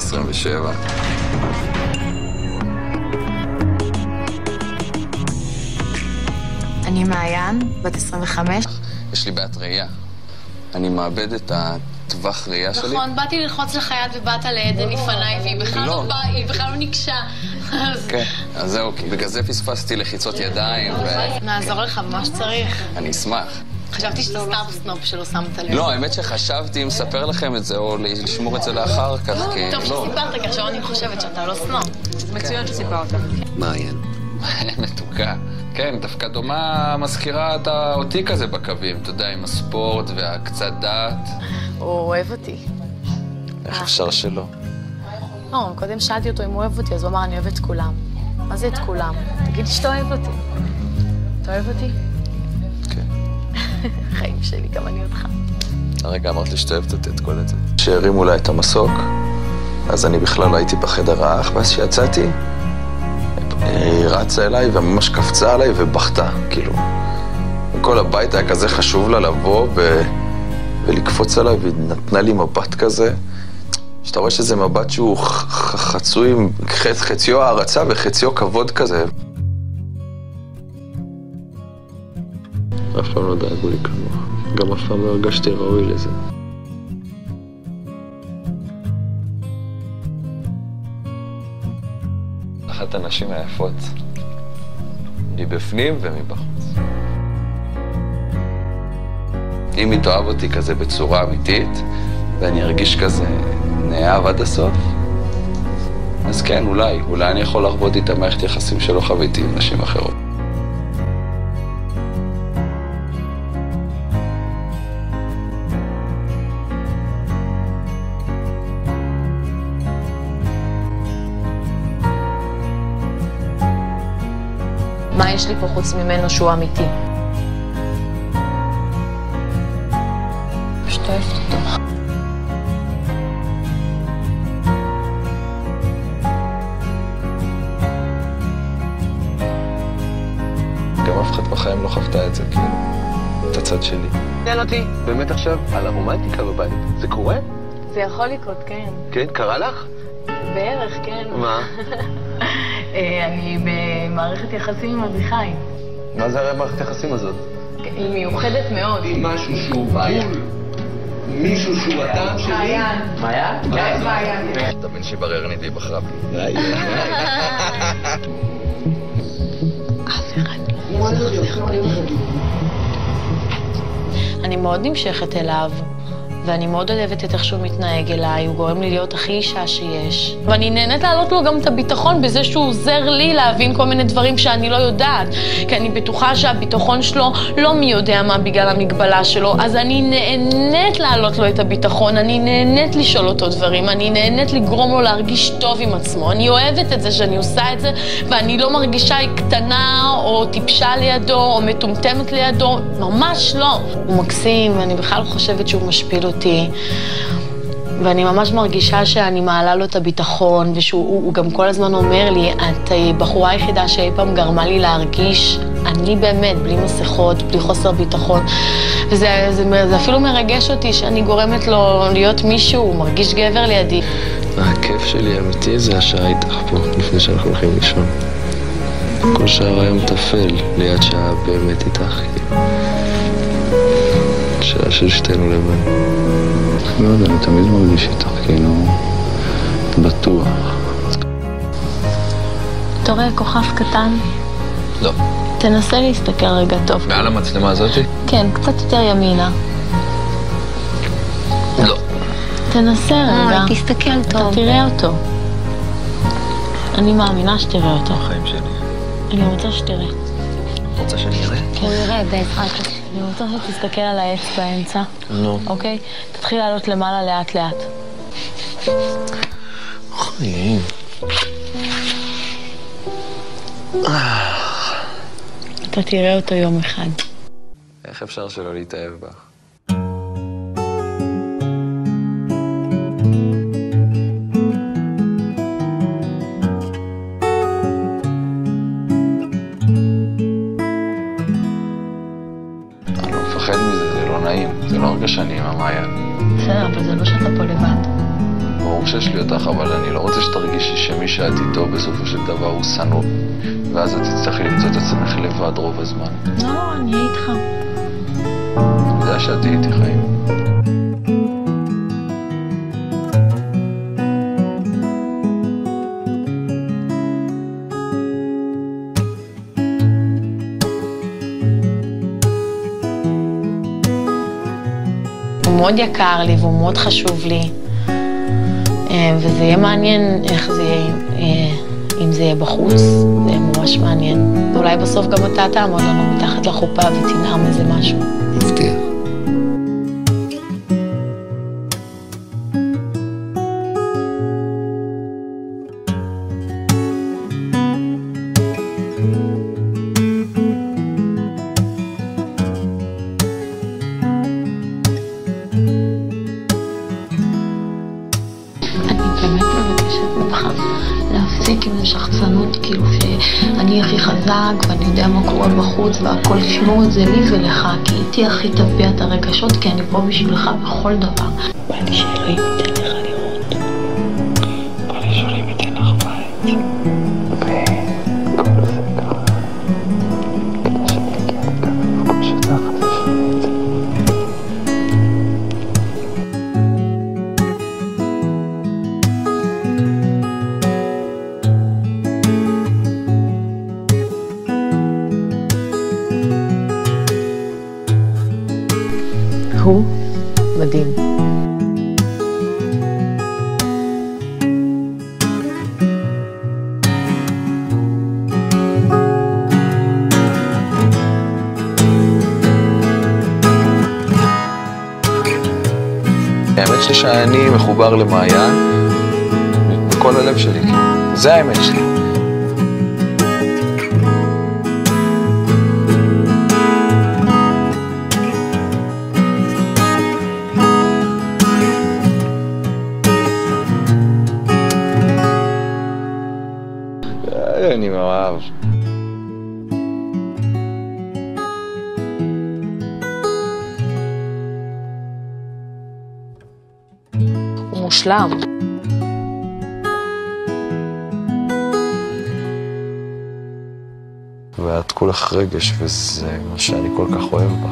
27. אני מעיין, בת 25. יש לי בעיית ראייה. אני מאבד את הטווח ראייה שלי. נכון, באתי ללחוץ לך יד ובאת לעדן לפניי, והיא בכלל לא נקשה. כן, אז זהו, בגלל זה פספסתי לחיצות ידיים. נעזור לך במה שצריך. אני אשמח. חשבתי שאתה סתם סנופ שלא שמת לב. לא, האמת שחשבתי אם לספר לכם את זה, או לשמור את זה לאחר כך, כי... טוב שסיפרת, כי עכשיו אני חושבת שאתה לא סנופ. זה מצוין שסיפרת. מעיין. מתוקה. כן, דווקא דומה מזכירה אותי כזה בקווים, אתה יודע, עם הספורט והקצת דעת. הוא אוהב אותי. איך אפשר שלא? לא, קודם שאלתי אותו אם הוא אוהב אותי, אז הוא אמר, אני אוהב את כולם. מה זה את כולם? תגיד שאתה אוהב אותי. אתה אוהב אותי? כן. חיים שלי, גם אני אותך. הרגע אמרת לי שאתה אוהבת אותי את כל את זה. שהרימו לה את המסוק, אז אני בכלל הייתי בחדר האח, ואז שיצאתי, היא רצה אליי וממש קפצה עליי ובכתה, כאילו. כל הבית היה כזה חשוב לה לבוא ולקפוץ עליי, והיא נתנה לי מבט כזה, שאתה רואה שזה מבט שהוא חצוי עם חציו הערצה וחציו כבוד כזה. אף פעם לא דאגו לי כמוך, גם אף פעם לא הרגשתי ראוי לזה. אחת הנשים היפות, מבפנים ומבחוץ. אם היא תאהב אותי כזה בצורה אמיתית, ואני ארגיש כזה נאהב עד הסוף, אז כן, אולי אני יכול לחוות איתה מערכת יחסים שלא חוויתי עם נשים אחרות. מה יש לי פה חוץ ממנו שהוא אמיתי? פשוט אוהבת אותו. גם אף אחד בחיים לא חוותה את זה, כאילו, את הצד שלי. תן אותי, באמת עכשיו, על הרומנטיקה בבית. זה קורה? זה יכול לקרות, כן. כן, קרה לך? בערך, כן. מה? אני במערכת יחסים עם אביחי. מה זה הרי מערכת היחסים הזאת? היא מיוחדת מאוד. משהו שהוא בול, מישהו שהוא אדם שלי. מעיין. מעיין? כן, מעיין. אתה בן שיברר נידי בחרה בי. אף אחד לא. אני מאוד נמשכת אליו. ואני מאוד אוהבת את איך שהוא מתנהג אליי, הוא גורם לי להיות הכי אישה שיש. ואני נהנית להעלות לו גם את הביטחון בזה שהוא עוזר לי להבין כל מיני דברים שאני לא יודעת. כי אני בטוחה שהביטחון שלו לא מי יודע מה בגלל המגבלה שלו, אז אני נהנית להעלות לו את הביטחון, אני נהנית לשאול אותו דברים, אני נהנית לגרום לו להרגיש טוב עם עצמו. אני אוהבת את זה שאני עושה את זה, ואני לא מרגישה היא קטנה או טיפשה לידו או מטומטמת לידו, ממש לא. הוא מקסים, ואני בכלל חושבת שהוא משפיל אותי, ואני ממש מרגישה שאני מעלה לו את הביטחון, ושהוא גם כל הזמן אומר לי, את בחורה היחידה שאי פעם גרמה לי להרגיש, אני באמת, בלי מסכות, בלי חוסר ביטחון, וזה אפילו מרגש אותי שאני גורמת לו להיות מישהו, הוא מרגיש גבר לידי. הכיף שלי אמיתי זה השעה איתך פה, לפני שאנחנו הולכים לישון. כל שעה היום תפל ליד שעה באמת איתך. שעה של שתינו לבד. לא יודע, אני תמיד מרגיש איתך, כאילו, בטוח. אתה רואה כוכב קטן? לא. תנסה להסתכל רגע טוב. מעל המצלמה הזאת? כן, קצת יותר ימינה. לא. תנסה רגע. תסתכל טוב. אתה תראה אותו. אני מאמינה שתראה אותו. החיים שלי. אני רוצה שתראה. רוצה שאני אראה? הוא יראה בעזרת השם. אני רוצה שתסתכל על העץ באמצע. נו. אוקיי? תתחיל לעלות למעלה לאט לאט. חיים. אתה תראה אותו יום אחד. איך אפשר שלא להתאהב בך? מזה, זה לא נעים, זה לא הרגשה נעימה, מעיין. בסדר, אבל זה לא שאתה פה לבד. ברור שיש לי אותך, אבל אני לא רוצה שתרגישי שמי שאת איתו בסופו של דבר הוא שנוא, ואז את תצטרכי למצוא את עצמך לבד רוב הזמן. לא, אני אהיה איתך. אני יודע שאת תהיי איתי חיים. הוא מאוד יקר לי והוא מאוד חשוב לי, וזה יהיה מעניין איך זה יהיה, אם זה יהיה בחוץ, זה יהיה ממש מעניין. אולי בסוף גם אתה תעמוד לנו מתחת לחופה ותנעם איזה משהו. מבטיח. באמת מבקשת ממך להפסיק עם השחצנות, כאילו שאני הכי חזק ואני יודע מה קורה בחוץ והכל, תשמור את זה לי ולך, כי איתי הכי תביע את הרגשות, כי אני פה בשבילך בכל דבר. בא לי שאלוהים ייתן לך לראות. בא לי שאלוהים ייתן לך בית. וכל זה ככה, כדי שאני אגיע לכאן במקום שתחת לשמוע את זה. הוא מדהים. האמת שלי שאני מחובר למעיין בכל הלב שלי. זה האמת שלי. אני מאוהב. הוא מושלם. ואת כולך רגש, וזה מה שאני כל כך אוהב בך.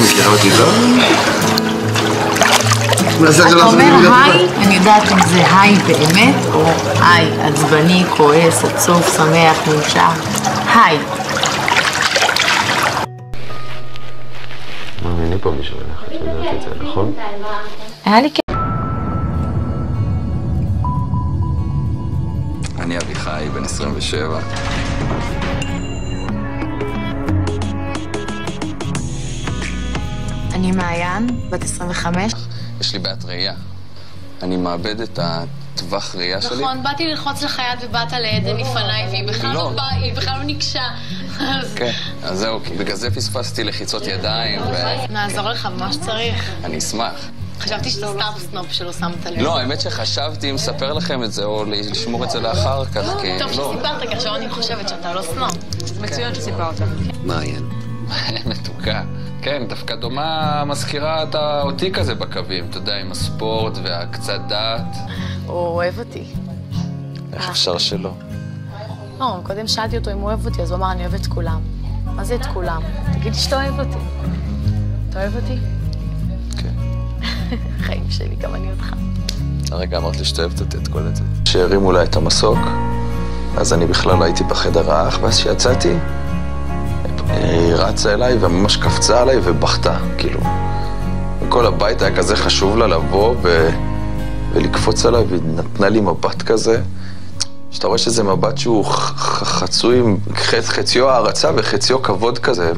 מכירה אותי טוב? אתה אומר היי, אני יודעת אם זה היי באמת, או היי, עצבני, כועס, עצוב, שמח, מאושר. היי. מאמיני פה מישהו לך, את יודעת את זה, נכון? היה לי כיף. אני אביחי, בן 27. אני מעיין, בת 25. יש לי בעיית ראייה. אני מאבד את הטווח ראייה שלי. נכון, באתי ללחוץ לך יד ובאת לעדן לפניי, והיא בכלל לא נקשה. כן, אז זהו, בגלל זה פספסתי לחיצות ידיים נעזור לך במה שצריך. אני אשמח. חשבתי שאתה סתם סנופ שלא שמת לב. לא, האמת שחשבתי אם לספר לכם את זה, או לשמור את זה לאחר כך, כי... טוב שסיפרת, כי עכשיו אני חושבת שאתה לא סנופ. זה מצוין שסיפרת. מעיין. מתוקה. כן, דווקא דומה מזכירה אותי כזה בקווים, אתה יודע, עם הספורט והקצת דעת. הוא אוהב אותי. איך אפשר שלא? לא, קודם שאלתי אותו אם הוא אוהב אותי, אז הוא אמר, אני אוהב את כולם. מה זה את כולם? תגיד שאתה אוהב אותי. אתה אוהב אותי? כן. חיים שלי, גם אני אותך. הרגע אמרת לי שאתה אוהבת אותי את כל זה. שהרימו לה את המסוק, אז אני בכלל הייתי בחדר האח, ואז שיצאתי, היא רצה אליי וממש קפצה עליי ובכתה, כאילו. וכל הבית היה כזה חשוב לה לבוא ולקפוץ עליי, והיא נתנה לי מבט כזה, שאתה רואה שזה מבט שהוא חצוי עם חציו הערצה וחציו כבוד כזה.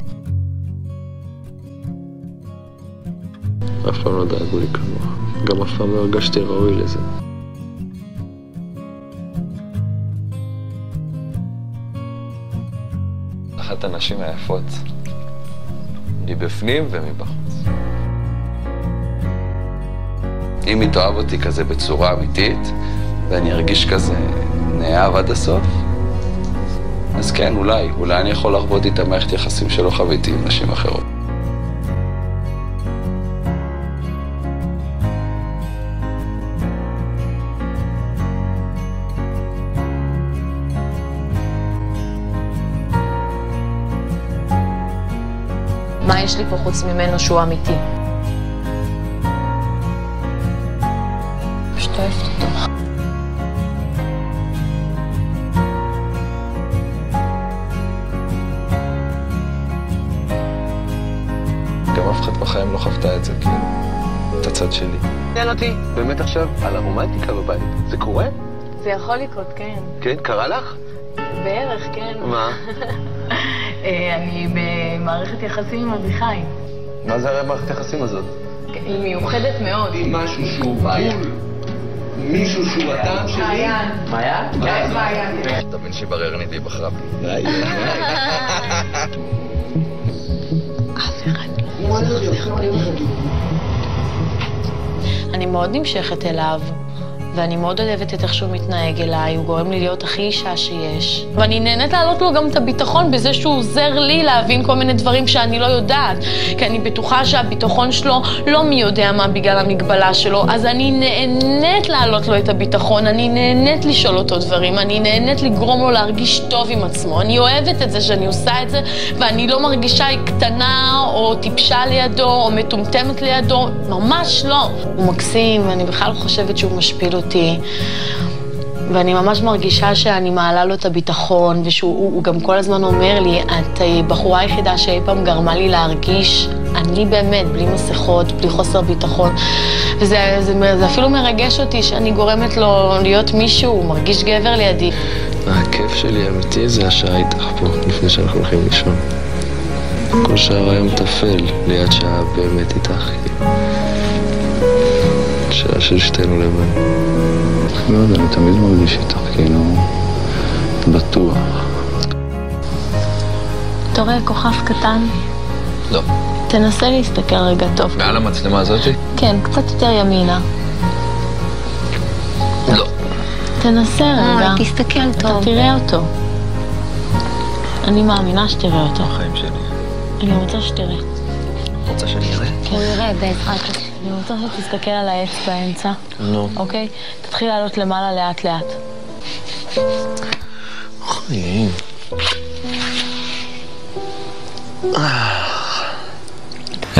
אף פעם לא דאגו לי כמוך, גם אף פעם לא הרגשתי ראוי לזה. אחת הנשים היפות, מבפנים ומבחוץ. אם היא תאהב אותי כזה בצורה אמיתית, ואני ארגיש כזה נאהב עד הסוף, אז כן, אולי אני יכול להרבות איתה מערכת יחסים שלא חוויתי עם נשים אחרות. מה יש לי פה חוץ ממנו שהוא אמיתי? פשוט אוהבת אותו. גם אף אחד בחיים לא חוותה את זה, כאילו, את הצד שלי. תן אותי, באמת עכשיו, על הרומנטיקה בבית. זה קורה? זה יכול לקרות, כן. כן, קרה לך? בערך, כן. מה? אני במערכת יחסים עם אביחי. מה זה הרי מערכת היחסים הזאת? היא מיוחדת מאוד. משהו שהוא בול, מישהו שהוא הטעם שלי. מעיין. מעיין? מעיין. תבין שבררנית היא בחרה בי. אף אחד לא. אני מאוד נמשכת אליו, ואני מאוד אוהבת את איך שהוא מתנהג אליי, הוא גורם לי להיות הכי אישה שיש. ואני נהנית להעלות לו גם את הביטחון בזה שהוא עוזר לי להבין כל מיני דברים שאני לא יודעת. כי אני בטוחה שהביטחון שלו לא מי יודע מה בגלל המגבלה שלו, אז אני נהנית להעלות לו את הביטחון, אני נהנית לשאול אותו דברים, אני נהנית לגרום לו להרגיש טוב עם עצמו. אני אוהבת את זה שאני עושה את זה, ואני לא מרגישה היא קטנה או טיפשה לידו או מטומטמת לידו, ממש לא. הוא מקסים, ואני בכלל חושבת שהוא משפיל אותי, ואני ממש מרגישה שאני מעלה לו את הביטחון, ושהוא גם כל הזמן אומר לי, את בחורה היחידה שאי פעם גרמה לי להרגיש, אני באמת, בלי מסכות, בלי חוסר ביטחון, וזה אפילו מרגש אותי שאני גורמת לו להיות מישהו, הוא מרגיש גבר לידי. הכיף שלי אמיתי זה השעה איתך פה, לפני שאנחנו הולכים לישון. כל שעה היום תפל ליד שעה באמת איתך. שעה של שתינו לבד. לא יודע, אני תמיד מרגיש איתך, כאילו, בטוח. אתה רואה כוכב קטן? לא. תנסה להסתכל רגע טוב. מעל המצלמה הזאת? כן, קצת יותר ימינה. לא. תנסה רגע. תסתכל טוב. אתה תראה אותו. אני מאמינה שתראה אותו. החיים שלי. אני רוצה שתראה. רוצה שאני אראה? הוא יראה בעזרת. אני רוצה שתסתכל על העץ באמצע. נו. אוקיי? תתחיל לעלות למעלה לאט לאט. חיים.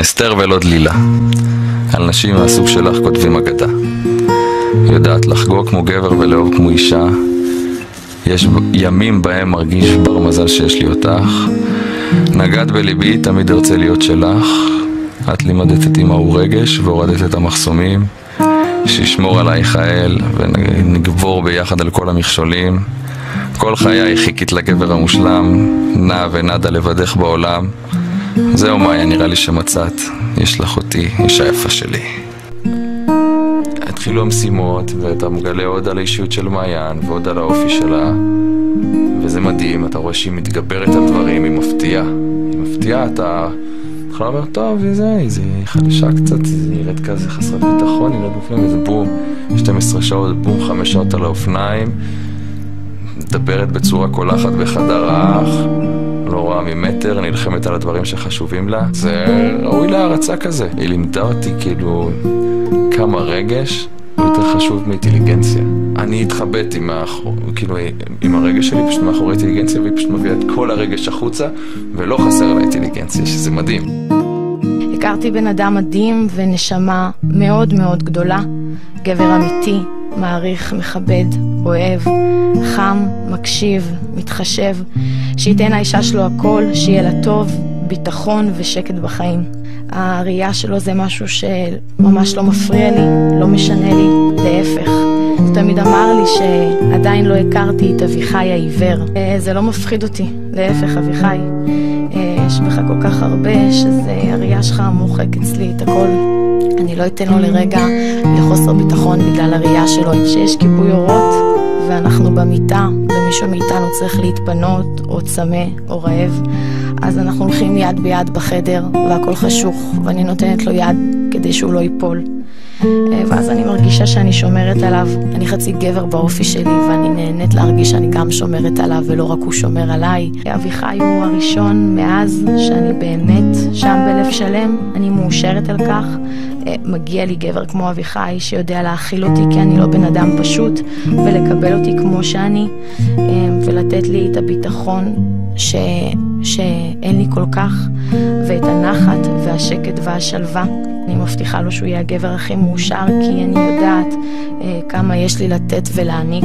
אסתר ולא דלילה. על נשים מהסוג שלך כותבים אגדה. יודעת לחגוג כמו גבר ולאהוב כמו אישה. יש ימים בהם מרגיש בר מזל שיש לי אותך. נגעת בליבי, תמיד ארצה להיות שלך. את לימדת אותי מהו רגש והורדת את המחסומים. שישמור עלייך האל ונגבור ביחד על כל המכשולים. כל חיי חיכית לגבר המושלם, נע ונדה לבדך בעולם. זהו מאיה, נראה לי שמצאת, יש לך אותי, אישה יפה שלי. התחילו המשימות ואתה מגלה עוד על האישיות של מעיין ועוד על האופי שלה, וזה מדהים, אתה רואה שהיא מתגברת על דברים, היא מפתיעה. היא מפתיעה, אתה יכול לומר, טוב, היא חדשה קצת, היא נראית כזה חסרת ביטחון, היא נראית בפנים, וזה בום, 12 שעות, בום, 5 שעות על האופניים, מדברת בצורה קולחת בחדר האח, לא רואה ממטר, נלחמת על הדברים שחשובים לה. זה ראוי להערצה כזה. היא לימדה אותי כאילו כמה רגש הוא יותר חשוב מאינטליגנציה. אני התחבט עם הרגש שלי פשוט מאחורי אינטליגנציה, והיא פשוט מביאה את כל הרגש החוצה, ולא חסר לה אינטליגנציה, שזה מדהים. הכרתי בן אדם מדהים ונשמה מאוד מאוד גדולה, גבר אמיתי, מעריך, מכבד, אוהב, חם, מקשיב, מתחשב, שייתן האישה שלו הכל, שיהיה לה טוב, ביטחון ושקט בחיים. הראייה שלו זה משהו שממש לא מפריע לי, לא משנה לי, להפך. הוא תמיד אמר לי שעדיין לא הכרתי את אביחי העיוור. זה לא מפחיד אותי, להפך אביחי. יש בך כל כך הרבה שהראייה שלך מוחק אצלי את הכל. אני לא אתן לו לרגע לחוסר ביטחון בגלל הראייה שלו. שיש כיבוי אורות ואנחנו במיטה, ומישהו מאיתנו צריך להתפנות, או צמא, או רעב, אז אנחנו הולכים יד ביד בחדר, והכל חשוך, ואני נותנת לו יד כדי שהוא לא ייפול. ואז אני מרגישה שאני שומרת עליו, אני חצי גבר באופי שלי, ואני נהנית להרגיש שאני גם שומרת עליו, ולא רק הוא שומר עליי. אביחי הוא הראשון מאז שאני באמת שם בלב שלם, אני מאושרת על כך. מגיע לי גבר כמו אביחי שיודע להכיל אותי כי אני לא בן אדם פשוט, ולקבל אותי כמו שאני, ולתת לי את הביטחון שאין לי כל כך, ואת הנחת והשקט והשלווה. אני מבטיחה לו שהוא יהיה הגבר הכי מאושר, כי אני יודעת כמה יש לי לתת ולהעניק,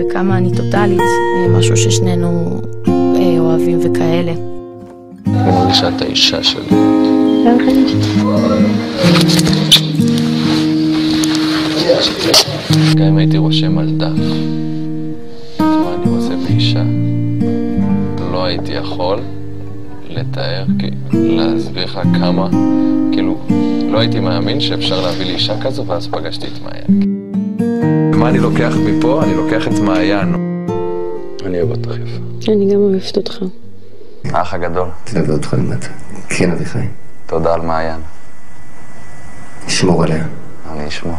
וכמה אני טוטלית, משהו ששנינו אוהבים וכאלה. אני מרגישה את האישה שלי. גם אם הייתי רושם על דף מה אני עושה באישה, לא הייתי יכול לתאר, להסביר לך כמה, כאילו, לא הייתי מאמין שאפשר להביא לי אישה כזו, ואז פגשתי את מעיין. מה אני לוקח מפה? אני לוקח את מעיין. אני אוהב אותך יפה. אני גם אוהבת אותך. האח הגדול. אוהב אותך למטה. כן, אביחי. תודה על מעיין. נשמור עליה. אני אשמור.